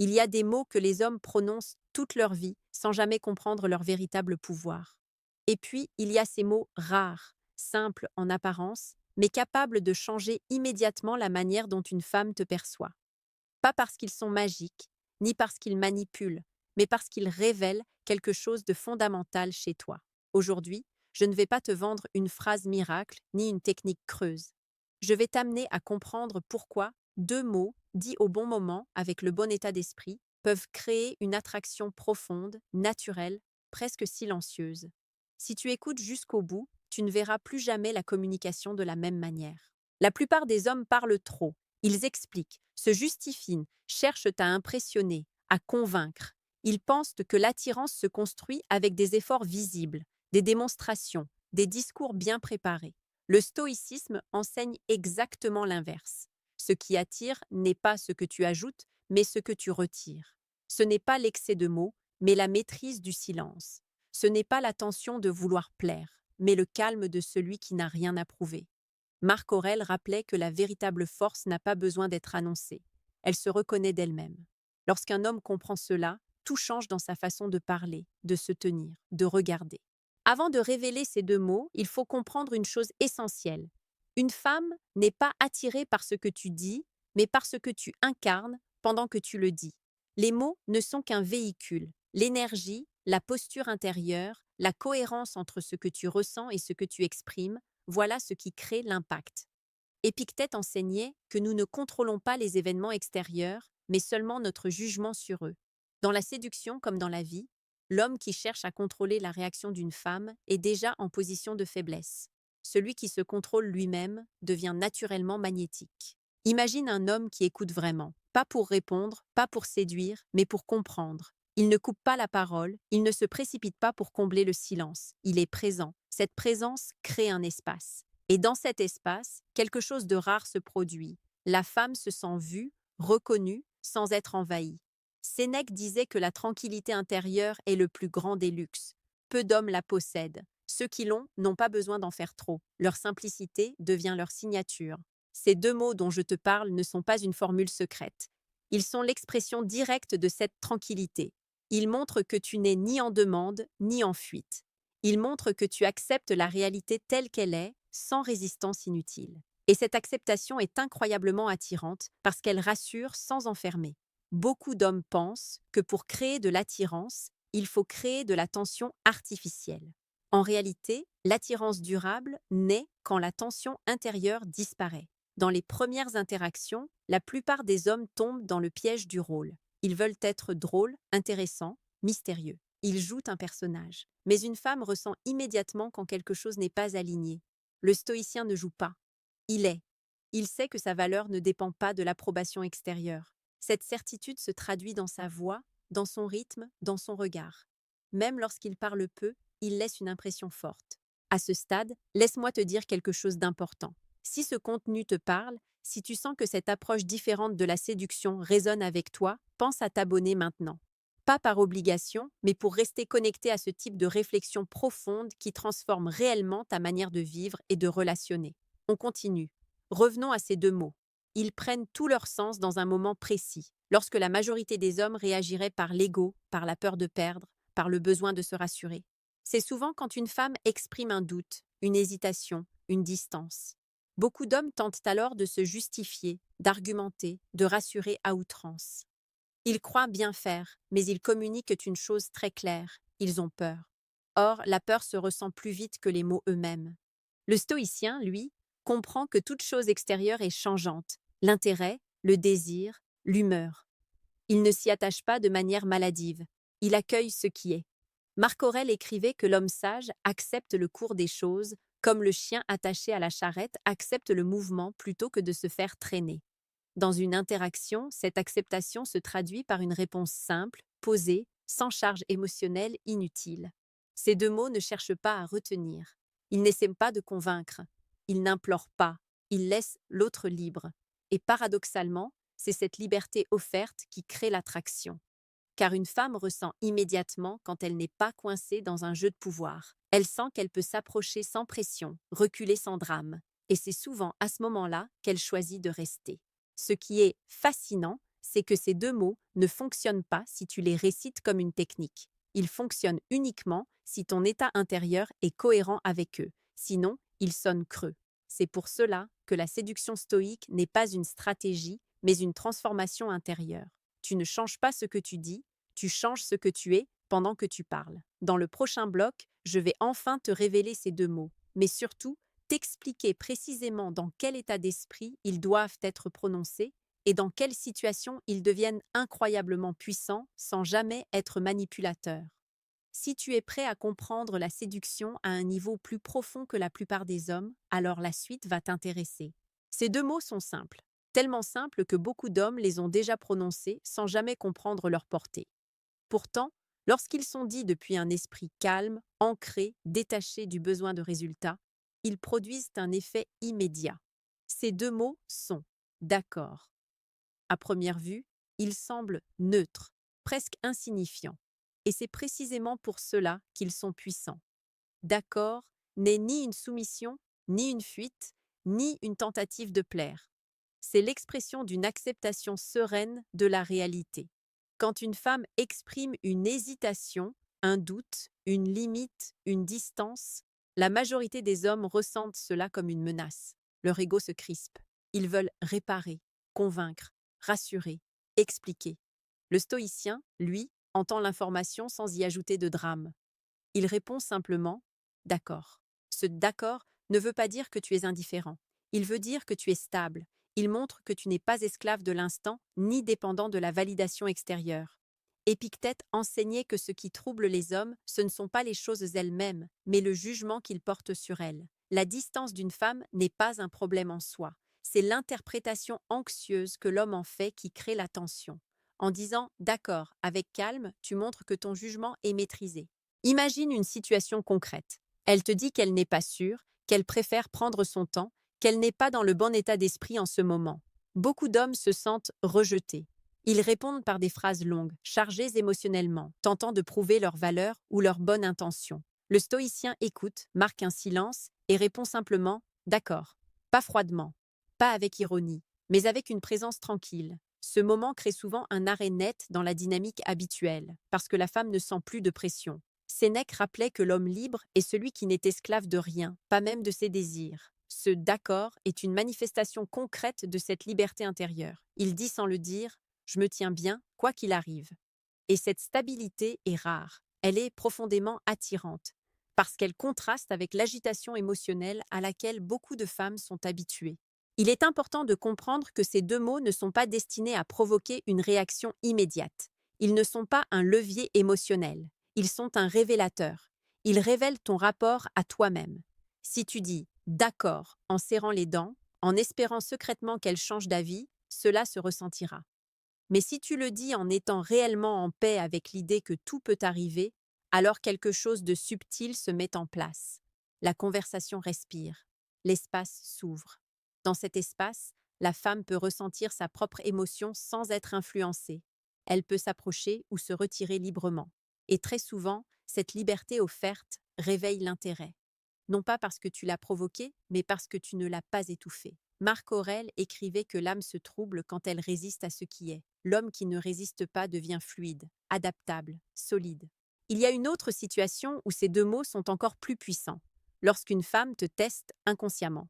Il y a des mots que les hommes prononcent toute leur vie sans jamais comprendre leur véritable pouvoir. Et puis, il y a ces mots rares, simples en apparence, mais capables de changer immédiatement la manière dont une femme te perçoit. Pas parce qu'ils sont magiques, ni parce qu'ils manipulent, mais parce qu'ils révèlent quelque chose de fondamental chez toi. Aujourd'hui, je ne vais pas te vendre une phrase miracle, ni une technique creuse. Je vais t'amener à comprendre pourquoi deux mots, dits au bon moment, avec le bon état d'esprit, peuvent créer une attraction profonde, naturelle, presque silencieuse. Si tu écoutes jusqu'au bout, tu ne verras plus jamais la communication de la même manière. La plupart des hommes parlent trop. Ils expliquent, se justifient, cherchent à impressionner, à convaincre. Ils pensent que l'attirance se construit avec des efforts visibles, des démonstrations, des discours bien préparés. Le stoïcisme enseigne exactement l'inverse. Ce qui attire n'est pas ce que tu ajoutes, mais ce que tu retires. Ce n'est pas l'excès de mots, mais la maîtrise du silence. Ce n'est pas l'attention de vouloir plaire, mais le calme de celui qui n'a rien à prouver. Marc Aurèle rappelait que la véritable force n'a pas besoin d'être annoncée. Elle se reconnaît d'elle-même. Lorsqu'un homme comprend cela, tout change dans sa façon de parler, de se tenir, de regarder. Avant de révéler ces deux mots, il faut comprendre une chose essentielle. Une femme n'est pas attirée par ce que tu dis, mais par ce que tu incarnes pendant que tu le dis. Les mots ne sont qu'un véhicule. L'énergie, la posture intérieure, la cohérence entre ce que tu ressens et ce que tu exprimes, voilà ce qui crée l'impact. Épictète enseignait que nous ne contrôlons pas les événements extérieurs, mais seulement notre jugement sur eux. Dans la séduction comme dans la vie, l'homme qui cherche à contrôler la réaction d'une femme est déjà en position de faiblesse. Celui qui se contrôle lui-même devient naturellement magnétique. Imagine un homme qui écoute vraiment, pas pour répondre, pas pour séduire, mais pour comprendre. Il ne coupe pas la parole, il ne se précipite pas pour combler le silence. Il est présent. Cette présence crée un espace. Et dans cet espace, quelque chose de rare se produit. La femme se sent vue, reconnue, sans être envahie. Sénèque disait que la tranquillité intérieure est le plus grand des luxes. Peu d'hommes la possèdent. Ceux qui l'ont n'ont pas besoin d'en faire trop. Leur simplicité devient leur signature. Ces deux mots dont je te parle ne sont pas une formule secrète. Ils sont l'expression directe de cette tranquillité. Ils montrent que tu n'es ni en demande, ni en fuite. Ils montrent que tu acceptes la réalité telle qu'elle est, sans résistance inutile. Et cette acceptation est incroyablement attirante parce qu'elle rassure sans enfermer. Beaucoup d'hommes pensent que pour créer de l'attirance, il faut créer de la tension artificielle. En réalité, l'attirance durable naît quand la tension intérieure disparaît. Dans les premières interactions, la plupart des hommes tombent dans le piège du rôle. Ils veulent être drôles, intéressants, mystérieux. Ils jouent un personnage. Mais une femme ressent immédiatement quand quelque chose n'est pas aligné. Le stoïcien ne joue pas. Il est. Il sait que sa valeur ne dépend pas de l'approbation extérieure. Cette certitude se traduit dans sa voix, dans son rythme, dans son regard. Même lorsqu'il parle peu, il laisse une impression forte. À ce stade, laisse-moi te dire quelque chose d'important. Si ce contenu te parle, si tu sens que cette approche différente de la séduction résonne avec toi, pense à t'abonner maintenant. Pas par obligation, mais pour rester connecté à ce type de réflexion profonde qui transforme réellement ta manière de vivre et de relationner. On continue. Revenons à ces deux mots. Ils prennent tout leur sens dans un moment précis, lorsque la majorité des hommes réagiraient par l'ego, par la peur de perdre, par le besoin de se rassurer. C'est souvent quand une femme exprime un doute, une hésitation, une distance. Beaucoup d'hommes tentent alors de se justifier, d'argumenter, de rassurer à outrance. Ils croient bien faire, mais ils communiquent une chose très claire, ils ont peur. Or, la peur se ressent plus vite que les mots eux-mêmes. Le stoïcien, lui, comprend que toute chose extérieure est changeante, l'intérêt, le désir, l'humeur. Il ne s'y attache pas de manière maladive, il accueille ce qui est. Marc Aurèle écrivait que l'homme sage accepte le cours des choses, comme le chien attaché à la charrette accepte le mouvement plutôt que de se faire traîner. Dans une interaction, cette acceptation se traduit par une réponse simple, posée, sans charge émotionnelle inutile. Ces deux mots ne cherchent pas à retenir. Ils n'essaient pas de convaincre. Ils n'implorent pas. Ils laissent l'autre libre. Et paradoxalement, c'est cette liberté offerte qui crée l'attraction. Car une femme ressent immédiatement quand elle n'est pas coincée dans un jeu de pouvoir. Elle sent qu'elle peut s'approcher sans pression, reculer sans drame. Et c'est souvent à ce moment-là qu'elle choisit de rester. Ce qui est fascinant, c'est que ces deux mots ne fonctionnent pas si tu les récites comme une technique. Ils fonctionnent uniquement si ton état intérieur est cohérent avec eux. Sinon, ils sonnent creux. C'est pour cela que la séduction stoïque n'est pas une stratégie, mais une transformation intérieure. Tu ne changes pas ce que tu dis, tu changes ce que tu es pendant que tu parles. Dans le prochain bloc, je vais enfin te révéler ces deux mots, mais surtout t'expliquer précisément dans quel état d'esprit ils doivent être prononcés et dans quelle situation ils deviennent incroyablement puissants sans jamais être manipulateurs. Si tu es prêt à comprendre la séduction à un niveau plus profond que la plupart des hommes, alors la suite va t'intéresser. Ces deux mots sont simples, tellement simples que beaucoup d'hommes les ont déjà prononcés sans jamais comprendre leur portée. Pourtant, lorsqu'ils sont dits depuis un esprit calme, ancré, détaché du besoin de résultat, ils produisent un effet immédiat. Ces deux mots sont d'accord. À première vue, ils semblent neutres, presque insignifiants. Et c'est précisément pour cela qu'ils sont puissants. D'accord n'est ni une soumission, ni une fuite, ni une tentative de plaire. C'est l'expression d'une acceptation sereine de la réalité. Quand une femme exprime une hésitation, un doute, une limite, une distance, la majorité des hommes ressentent cela comme une menace. Leur ego se crispe. Ils veulent réparer, convaincre, rassurer, expliquer. Le stoïcien, lui, entend l'information sans y ajouter de drame. Il répond simplement « d'accord ». Ce « d'accord » ne veut pas dire que tu es indifférent. Il veut dire que tu es stable. Il montre que tu n'es pas esclave de l'instant ni dépendant de la validation extérieure. Épictète enseignait que ce qui trouble les hommes, ce ne sont pas les choses elles-mêmes, mais le jugement qu'ils portent sur elles. La distance d'une femme n'est pas un problème en soi. C'est l'interprétation anxieuse que l'homme en fait qui crée la tension. En disant « d'accord » avec calme, tu montres que ton jugement est maîtrisé. Imagine une situation concrète. Elle te dit qu'elle n'est pas sûre, qu'elle préfère prendre son temps, qu'elle n'est pas dans le bon état d'esprit en ce moment. Beaucoup d'hommes se sentent rejetés. Ils répondent par des phrases longues, chargées émotionnellement, tentant de prouver leur valeur ou leur bonne intention. Le stoïcien écoute, marque un silence et répond simplement « d'accord », pas froidement, pas avec ironie, mais avec une présence tranquille. Ce moment crée souvent un arrêt net dans la dynamique habituelle, parce que la femme ne sent plus de pression. Sénèque rappelait que l'homme libre est celui qui n'est esclave de rien, pas même de ses désirs. Ce « d'accord » est une manifestation concrète de cette liberté intérieure. Il dit sans le dire « je me tiens bien, quoi qu'il arrive ». Et cette stabilité est rare. Elle est profondément attirante, parce qu'elle contraste avec l'agitation émotionnelle à laquelle beaucoup de femmes sont habituées. Il est important de comprendre que ces deux mots ne sont pas destinés à provoquer une réaction immédiate. Ils ne sont pas un levier émotionnel. Ils sont un révélateur. Ils révèlent ton rapport à toi-même. Si tu dis « d'accord » en serrant les dents, en espérant secrètement qu'elle change d'avis, cela se ressentira. Mais si tu le dis en étant réellement en paix avec l'idée que tout peut arriver, alors quelque chose de subtil se met en place. La conversation respire. L'espace s'ouvre. Dans cet espace, la femme peut ressentir sa propre émotion sans être influencée. Elle peut s'approcher ou se retirer librement. Et très souvent, cette liberté offerte réveille l'intérêt. Non pas parce que tu l'as provoqué, mais parce que tu ne l'as pas étouffé. Marc Aurèle écrivait que l'âme se trouble quand elle résiste à ce qui est. L'homme qui ne résiste pas devient fluide, adaptable, solide. Il y a une autre situation où ces deux mots sont encore plus puissants. Lorsqu'une femme te teste inconsciemment.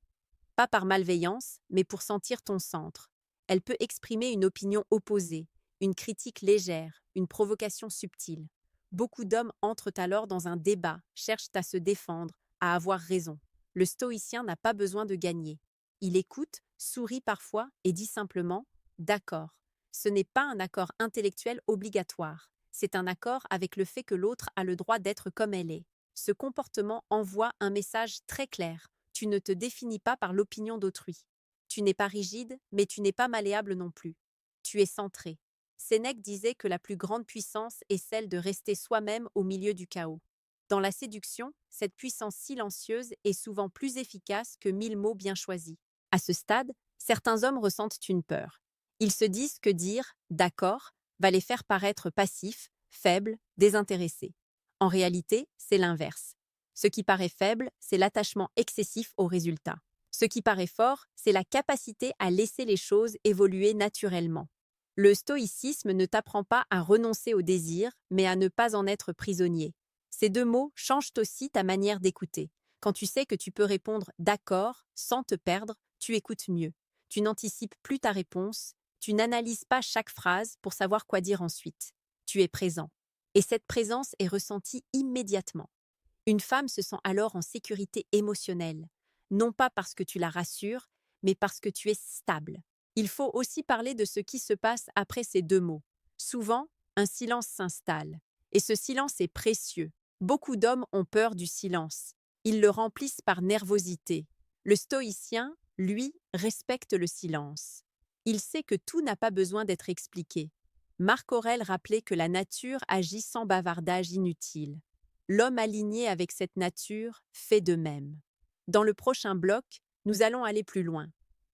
Pas par malveillance, mais pour sentir ton centre. Elle peut exprimer une opinion opposée, une critique légère, une provocation subtile. Beaucoup d'hommes entrent alors dans un débat, cherchent à se défendre, à avoir raison. Le stoïcien n'a pas besoin de gagner. Il écoute, sourit parfois et dit simplement « d'accord ». Ce n'est pas un accord intellectuel obligatoire. C'est un accord avec le fait que l'autre a le droit d'être comme elle est. Ce comportement envoie un message très clair. Tu ne te définis pas par l'opinion d'autrui. Tu n'es pas rigide, mais tu n'es pas malléable non plus. Tu es centré. Sénèque disait que la plus grande puissance est celle de rester soi-même au milieu du chaos. Dans la séduction, cette puissance silencieuse est souvent plus efficace que 1000 mots bien choisis. À ce stade, certains hommes ressentent une peur. Ils se disent que dire « d'accord » va les faire paraître passifs, faibles, désintéressés. En réalité, c'est l'inverse. Ce qui paraît faible, c'est l'attachement excessif au résultat. Ce qui paraît fort, c'est la capacité à laisser les choses évoluer naturellement. Le stoïcisme ne t'apprend pas à renoncer au désir, mais à ne pas en être prisonnier. Ces deux mots changent aussi ta manière d'écouter. Quand tu sais que tu peux répondre d'accord sans te perdre, tu écoutes mieux. Tu n'anticipes plus ta réponse, tu n'analyses pas chaque phrase pour savoir quoi dire ensuite. Tu es présent. Et cette présence est ressentie immédiatement. Une femme se sent alors en sécurité émotionnelle, non pas parce que tu la rassures, mais parce que tu es stable. Il faut aussi parler de ce qui se passe après ces deux mots. Souvent, un silence s'installe, et ce silence est précieux. Beaucoup d'hommes ont peur du silence. Ils le remplissent par nervosité. Le stoïcien, lui, respecte le silence. Il sait que tout n'a pas besoin d'être expliqué. Marc Aurèle rappelait que la nature agit sans bavardage inutile. L'homme aligné avec cette nature fait de même. Dans le prochain bloc, nous allons aller plus loin.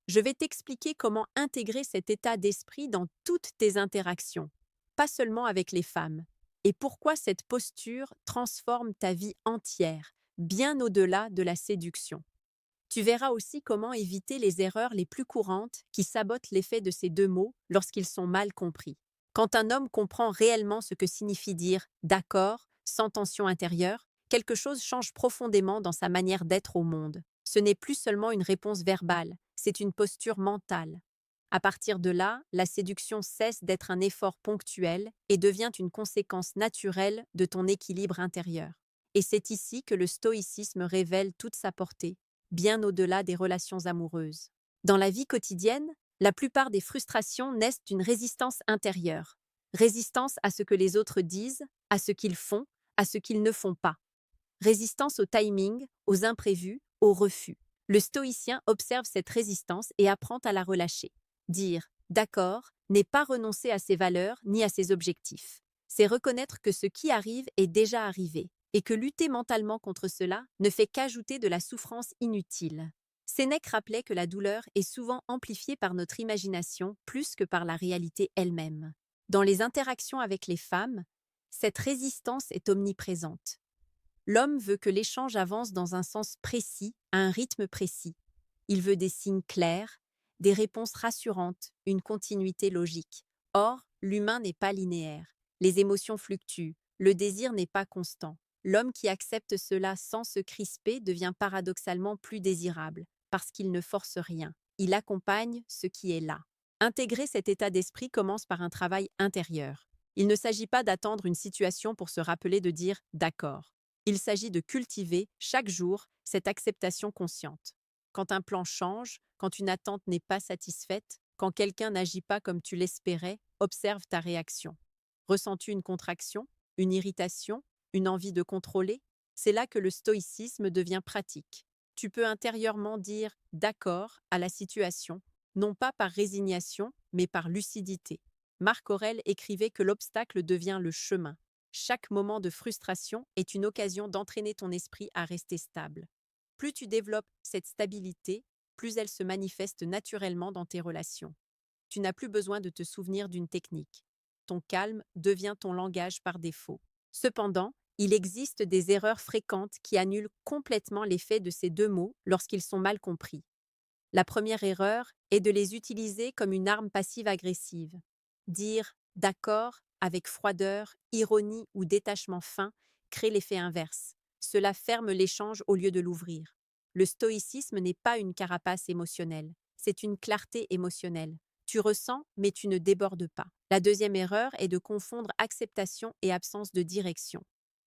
Je vais t'expliquer comment intégrer cet état d'esprit dans toutes tes interactions, pas seulement avec les femmes, et pourquoi cette posture transforme ta vie entière, bien au-delà de la séduction. Tu verras aussi comment éviter les erreurs les plus courantes qui sabotent l'effet de ces deux mots lorsqu'ils sont mal compris. Quand un homme comprend réellement ce que signifie dire d'accord, sans tension intérieure, quelque chose change profondément dans sa manière d'être au monde. Ce n'est plus seulement une réponse verbale, c'est une posture mentale. À partir de là, la séduction cesse d'être un effort ponctuel et devient une conséquence naturelle de ton équilibre intérieur. Et c'est ici que le stoïcisme révèle toute sa portée, bien au-delà des relations amoureuses. Dans la vie quotidienne, la plupart des frustrations naissent d'une résistance intérieure. Résistance à ce que les autres disent, à ce qu'ils font, à ce qu'ils ne font pas. Résistance au timing, aux imprévus, aux refus. Le stoïcien observe cette résistance et apprend à la relâcher. Dire « d'accord » n'est pas renoncer à ses valeurs ni à ses objectifs. C'est reconnaître que ce qui arrive est déjà arrivé et que lutter mentalement contre cela ne fait qu'ajouter de la souffrance inutile. Sénèque rappelait que la douleur est souvent amplifiée par notre imagination plus que par la réalité elle-même. Dans les interactions avec les femmes, cette résistance est omniprésente. L'homme veut que l'échange avance dans un sens précis, à un rythme précis. Il veut des signes clairs, des réponses rassurantes, une continuité logique. Or, l'humain n'est pas linéaire. Les émotions fluctuent, le désir n'est pas constant. L'homme qui accepte cela sans se crisper devient paradoxalement plus désirable, parce qu'il ne force rien. Il accompagne ce qui est là. Intégrer cet état d'esprit commence par un travail intérieur. Il ne s'agit pas d'attendre une situation pour se rappeler de dire « d'accord ». Il s'agit de cultiver, chaque jour, cette acceptation consciente. Quand un plan change, quand une attente n'est pas satisfaite, quand quelqu'un n'agit pas comme tu l'espérais, observe ta réaction. Ressens-tu une contraction, une irritation, une envie de contrôler? C'est là que le stoïcisme devient pratique. Tu peux intérieurement dire « d'accord » à la situation, non pas par résignation, mais par lucidité. Marc Aurèle écrivait que l'obstacle devient le chemin. Chaque moment de frustration est une occasion d'entraîner ton esprit à rester stable. Plus tu développes cette stabilité, plus elle se manifeste naturellement dans tes relations. Tu n'as plus besoin de te souvenir d'une technique. Ton calme devient ton langage par défaut. Cependant, il existe des erreurs fréquentes qui annulent complètement l'effet de ces deux mots lorsqu'ils sont mal compris. La première erreur est de les utiliser comme une arme passive-agressive. Dire « d'accord » avec froideur, ironie ou détachement fin crée l'effet inverse. Cela ferme l'échange au lieu de l'ouvrir. Le stoïcisme n'est pas une carapace émotionnelle, c'est une clarté émotionnelle. Tu ressens, mais tu ne débordes pas. La deuxième erreur est de confondre acceptation et absence de direction.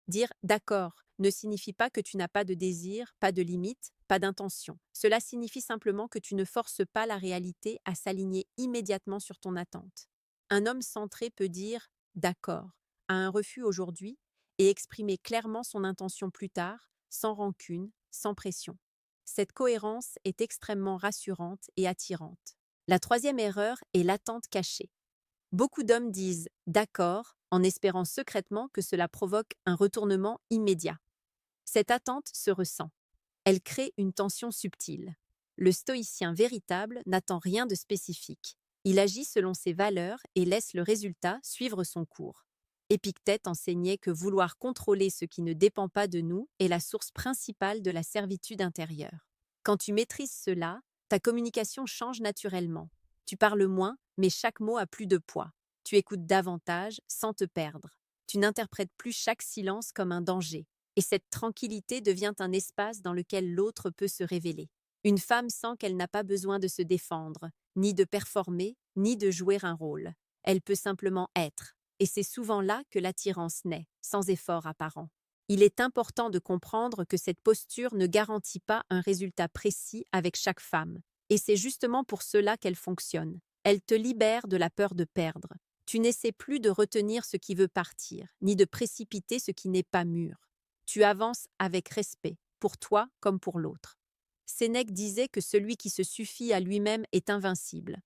Dire « d'accord » ne signifie pas que tu n'as pas de désir, pas de limite, pas d'intention. Cela signifie simplement que tu ne forces pas la réalité à s'aligner immédiatement sur ton attente. Un homme centré peut dire « d'accord » à un refus aujourd'hui et exprimer clairement son intention plus tard, sans rancune, sans pression. Cette cohérence est extrêmement rassurante et attirante. La troisième erreur est l'attente cachée. Beaucoup d'hommes disent « d'accord » en espérant secrètement que cela provoque un retournement immédiat. Cette attente se ressent. Elle crée une tension subtile. Le stoïcien véritable n'attend rien de spécifique. Il agit selon ses valeurs et laisse le résultat suivre son cours. Épictète enseignait que vouloir contrôler ce qui ne dépend pas de nous est la source principale de la servitude intérieure. Quand tu maîtrises cela, ta communication change naturellement. Tu parles moins, mais chaque mot a plus de poids. Tu écoutes davantage sans te perdre. Tu n'interprètes plus chaque silence comme un danger. Et cette tranquillité devient un espace dans lequel l'autre peut se révéler. Une femme sent qu'elle n'a pas besoin de se défendre, ni de performer, ni de jouer un rôle. Elle peut simplement être. Et c'est souvent là que l'attirance naît, sans effort apparent. Il est important de comprendre que cette posture ne garantit pas un résultat précis avec chaque femme. Et c'est justement pour cela qu'elle fonctionne. Elle te libère de la peur de perdre. Tu n'essaies plus de retenir ce qui veut partir, ni de précipiter ce qui n'est pas mûr. Tu avances avec respect, pour toi comme pour l'autre. Sénèque disait que celui qui se suffit à lui-même est invincible.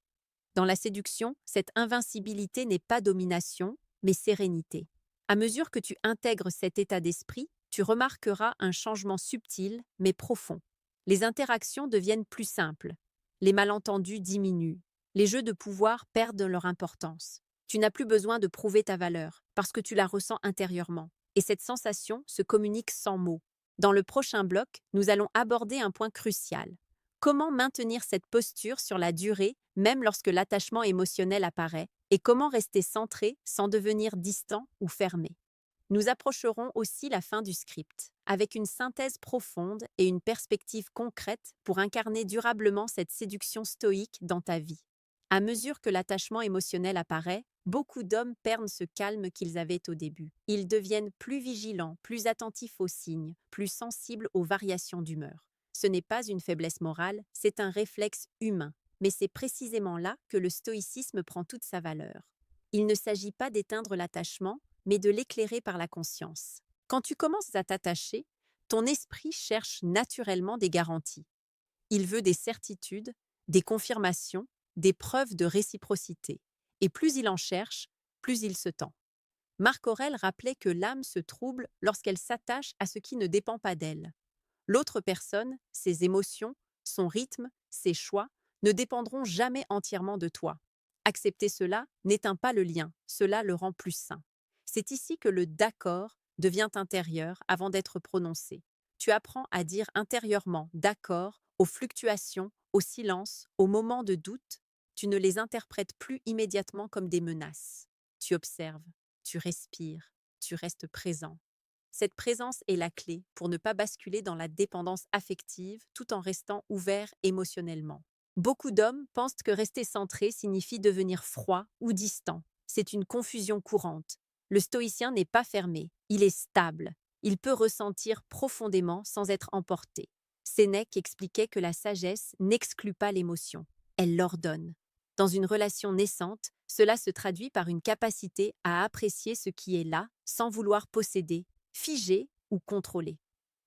Dans la séduction, cette invincibilité n'est pas domination, mais sérénité. À mesure que tu intègres cet état d'esprit, tu remarqueras un changement subtil, mais profond. Les interactions deviennent plus simples. Les malentendus diminuent. Les jeux de pouvoir perdent leur importance. Tu n'as plus besoin de prouver ta valeur, parce que tu la ressens intérieurement. Et cette sensation se communique sans mots. Dans le prochain bloc, nous allons aborder un point crucial. Comment maintenir cette posture sur la durée, même lorsque l'attachement émotionnel apparaît, et comment rester centré sans devenir distant ou fermé. Nous approcherons aussi la fin du script, avec une synthèse profonde et une perspective concrète pour incarner durablement cette séduction stoïque dans ta vie. À mesure que l'attachement émotionnel apparaît, beaucoup d'hommes perdent ce calme qu'ils avaient au début. Ils deviennent plus vigilants, plus attentifs aux signes, plus sensibles aux variations d'humeur. Ce n'est pas une faiblesse morale, c'est un réflexe humain. Mais c'est précisément là que le stoïcisme prend toute sa valeur. Il ne s'agit pas d'éteindre l'attachement, mais de l'éclairer par la conscience. Quand tu commences à t'attacher, ton esprit cherche naturellement des garanties. Il veut des certitudes, des confirmations, des preuves de réciprocité. Et plus il en cherche, plus il se tend. Marc Aurèle rappelait que l'âme se trouble lorsqu'elle s'attache à ce qui ne dépend pas d'elle. L'autre personne, ses émotions, son rythme, ses choix, ne dépendront jamais entièrement de toi. Accepter cela n'éteint pas le lien, cela le rend plus sain. C'est ici que le d'accord devient intérieur avant d'être prononcé. Tu apprends à dire intérieurement d'accord aux fluctuations, au silence, aux moments de doute. Tu ne les interprètes plus immédiatement comme des menaces. Tu observes, tu respires, tu restes présent. Cette présence est la clé pour ne pas basculer dans la dépendance affective tout en restant ouvert émotionnellement. Beaucoup d'hommes pensent que rester centré signifie devenir froid ou distant. C'est une confusion courante. Le stoïcien n'est pas fermé, il est stable. Il peut ressentir profondément sans être emporté. Sénèque expliquait que la sagesse n'exclut pas l'émotion, elle l'ordonne. Dans une relation naissante, cela se traduit par une capacité à apprécier ce qui est là sans vouloir posséder, figer ou contrôler.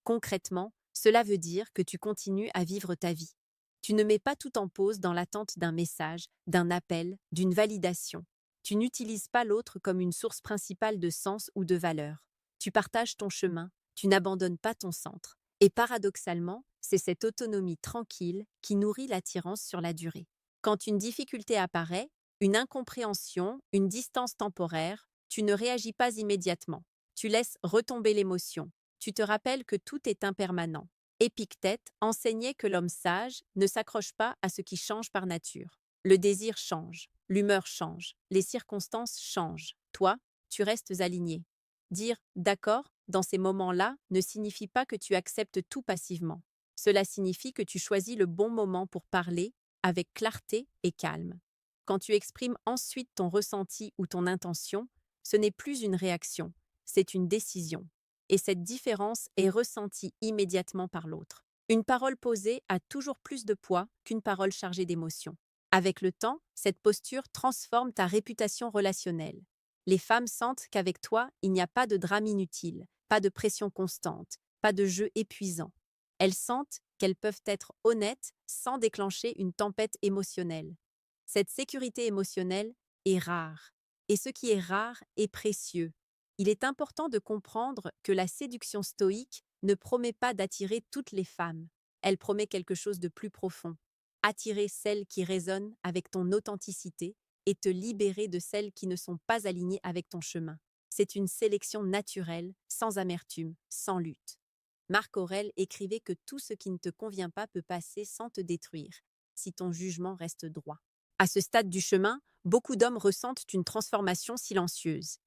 Concrètement, cela veut dire que tu continues à vivre ta vie. Tu ne mets pas tout en pause dans l'attente d'un message, d'un appel, d'une validation. Tu n'utilises pas l'autre comme une source principale de sens ou de valeur. Tu partages ton chemin, tu n'abandonnes pas ton centre. Et paradoxalement, c'est cette autonomie tranquille qui nourrit l'attirance sur la durée. Quand une difficulté apparaît, une incompréhension, une distance temporaire, tu ne réagis pas immédiatement. Tu laisses retomber l'émotion. Tu te rappelles que tout est impermanent. Épictète enseignait que l'homme sage ne s'accroche pas à ce qui change par nature. Le désir change, l'humeur change, les circonstances changent. Toi, tu restes aligné. Dire « d'accord » dans ces moments-là ne signifie pas que tu acceptes tout passivement. Cela signifie que tu choisis le bon moment pour parler avec clarté et calme. Quand tu exprimes ensuite ton ressenti ou ton intention, ce n'est plus une réaction, c'est une décision. Et cette différence est ressentie immédiatement par l'autre. Une parole posée a toujours plus de poids qu'une parole chargée d'émotions. Avec le temps, cette posture transforme ta réputation relationnelle. Les femmes sentent qu'avec toi, il n'y a pas de drame inutile, pas de pression constante, pas de jeu épuisant. Elles sentent qu'elles peuvent être honnêtes sans déclencher une tempête émotionnelle. Cette sécurité émotionnelle est rare, et ce qui est rare est précieux. Il est important de comprendre que la séduction stoïque ne promet pas d'attirer toutes les femmes. Elle promet quelque chose de plus profond. Attirer celles qui résonnent avec ton authenticité et te libérer de celles qui ne sont pas alignées avec ton chemin. C'est une sélection naturelle, sans amertume, sans lutte. Marc Aurèle écrivait que tout ce qui ne te convient pas peut passer sans te détruire, si ton jugement reste droit. À ce stade du chemin, beaucoup d'hommes ressentent une transformation silencieuse.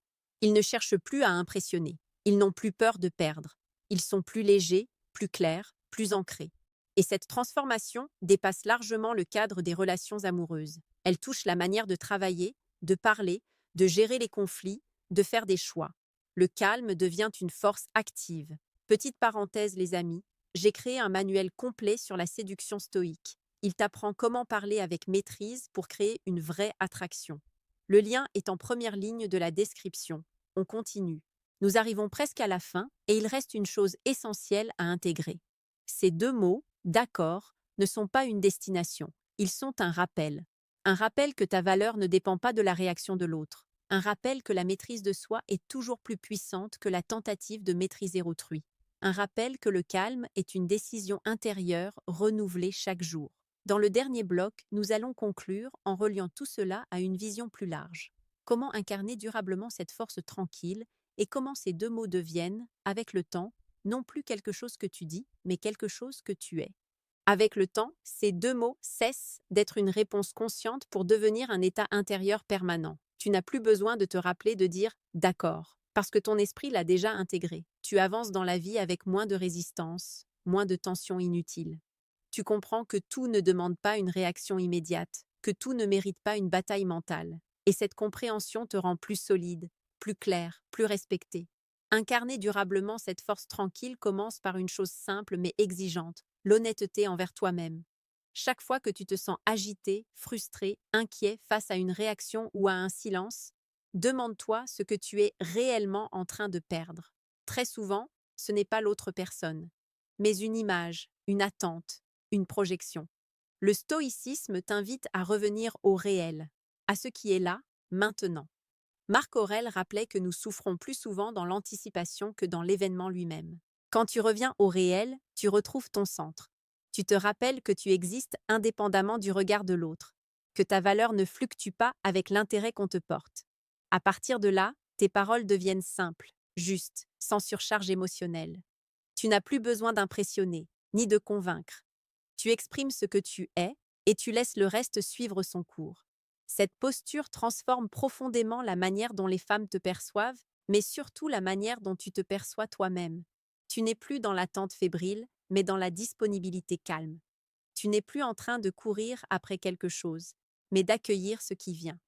Ils ne cherchent plus à impressionner. Ils n'ont plus peur de perdre. Ils sont plus légers, plus clairs, plus ancrés. Et cette transformation dépasse largement le cadre des relations amoureuses. Elle touche la manière de travailler, de parler, de gérer les conflits, de faire des choix. Le calme devient une force active. Petite parenthèse, les amis, j'ai créé un manuel complet sur la séduction stoïque. Il t'apprend comment parler avec maîtrise pour créer une vraie attraction. Le lien est en première ligne de la description. On continue. Nous arrivons presque à la fin et il reste une chose essentielle à intégrer. Ces deux mots, d'accord, ne sont pas une destination. Ils sont un rappel. Un rappel que ta valeur ne dépend pas de la réaction de l'autre. Un rappel que la maîtrise de soi est toujours plus puissante que la tentative de maîtriser autrui. Un rappel que le calme est une décision intérieure renouvelée chaque jour. Dans le dernier bloc, nous allons conclure en reliant tout cela à une vision plus large. Comment incarner durablement cette force tranquille et comment ces deux mots deviennent, avec le temps, non plus quelque chose que tu dis, mais quelque chose que tu es. Avec le temps, ces deux mots cessent d'être une réponse consciente pour devenir un état intérieur permanent. Tu n'as plus besoin de te rappeler de dire « d'accord », parce que ton esprit l'a déjà intégré. Tu avances dans la vie avec moins de résistance, moins de tension inutile. Tu comprends que tout ne demande pas une réaction immédiate, que tout ne mérite pas une bataille mentale. Et cette compréhension te rend plus solide, plus clair, plus respecté. Incarner durablement cette force tranquille commence par une chose simple mais exigeante, l'honnêteté envers toi-même. Chaque fois que tu te sens agité, frustré, inquiet face à une réaction ou à un silence, demande-toi ce que tu es réellement en train de perdre. Très souvent, ce n'est pas l'autre personne, mais une image, une attente, une projection. Le stoïcisme t'invite à revenir au réel, à ce qui est là, maintenant. Marc Aurèle rappelait que nous souffrons plus souvent dans l'anticipation que dans l'événement lui-même. Quand tu reviens au réel, tu retrouves ton centre. Tu te rappelles que tu existes indépendamment du regard de l'autre, que ta valeur ne fluctue pas avec l'intérêt qu'on te porte. À partir de là, tes paroles deviennent simples, justes, sans surcharge émotionnelle. Tu n'as plus besoin d'impressionner, ni de convaincre. Tu exprimes ce que tu es et tu laisses le reste suivre son cours. Cette posture transforme profondément la manière dont les femmes te perçoivent, mais surtout la manière dont tu te perçois toi-même. Tu n'es plus dans l'attente fébrile, mais dans la disponibilité calme. Tu n'es plus en train de courir après quelque chose, mais d'accueillir ce qui vient.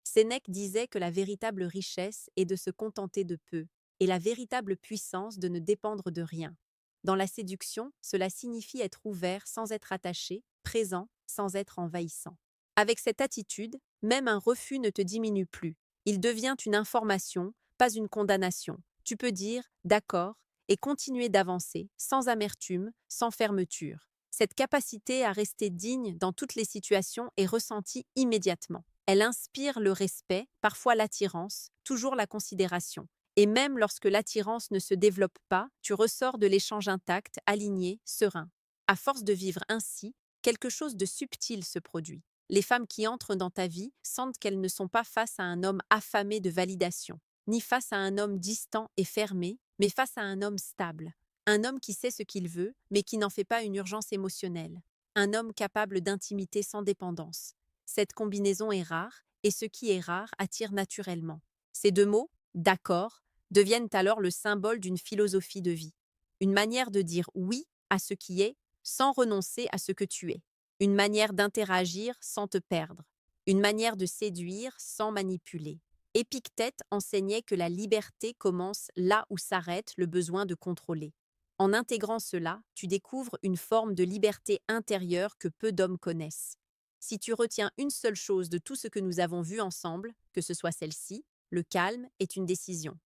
Sénèque disait que la véritable richesse est de se contenter de peu, et la véritable puissance de ne dépendre de rien. Dans la séduction, cela signifie être ouvert sans être attaché, présent sans être envahissant. Avec cette attitude, même un refus ne te diminue plus. Il devient une information, pas une condamnation. Tu peux dire « d'accord » et continuer d'avancer, sans amertume, sans fermeture. Cette capacité à rester digne dans toutes les situations est ressentie immédiatement. Elle inspire le respect, parfois l'attirance, toujours la considération. Et même lorsque l'attirance ne se développe pas, tu ressors de l'échange intact, aligné, serein. À force de vivre ainsi, quelque chose de subtil se produit. Les femmes qui entrent dans ta vie sentent qu'elles ne sont pas face à un homme affamé de validation, ni face à un homme distant et fermé, mais face à un homme stable. Un homme qui sait ce qu'il veut, mais qui n'en fait pas une urgence émotionnelle. Un homme capable d'intimité sans dépendance. Cette combinaison est rare, et ce qui est rare attire naturellement. Ces deux mots, d'accord, deviennent alors le symbole d'une philosophie de vie. Une manière de dire oui à ce qui est, sans renoncer à ce que tu es. Une manière d'interagir sans te perdre. Une manière de séduire sans manipuler. Épictète enseignait que la liberté commence là où s'arrête le besoin de contrôler. En intégrant cela, tu découvres une forme de liberté intérieure que peu d'hommes connaissent. Si tu retiens une seule chose de tout ce que nous avons vu ensemble, que ce soit celle-ci, le calme est une décision.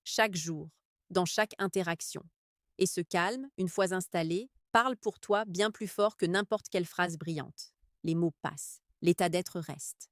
Chaque jour, dans chaque interaction. Et ce calme, une fois installé, parle pour toi bien plus fort que n'importe quelle phrase brillante. Les mots passent, l'état d'être reste.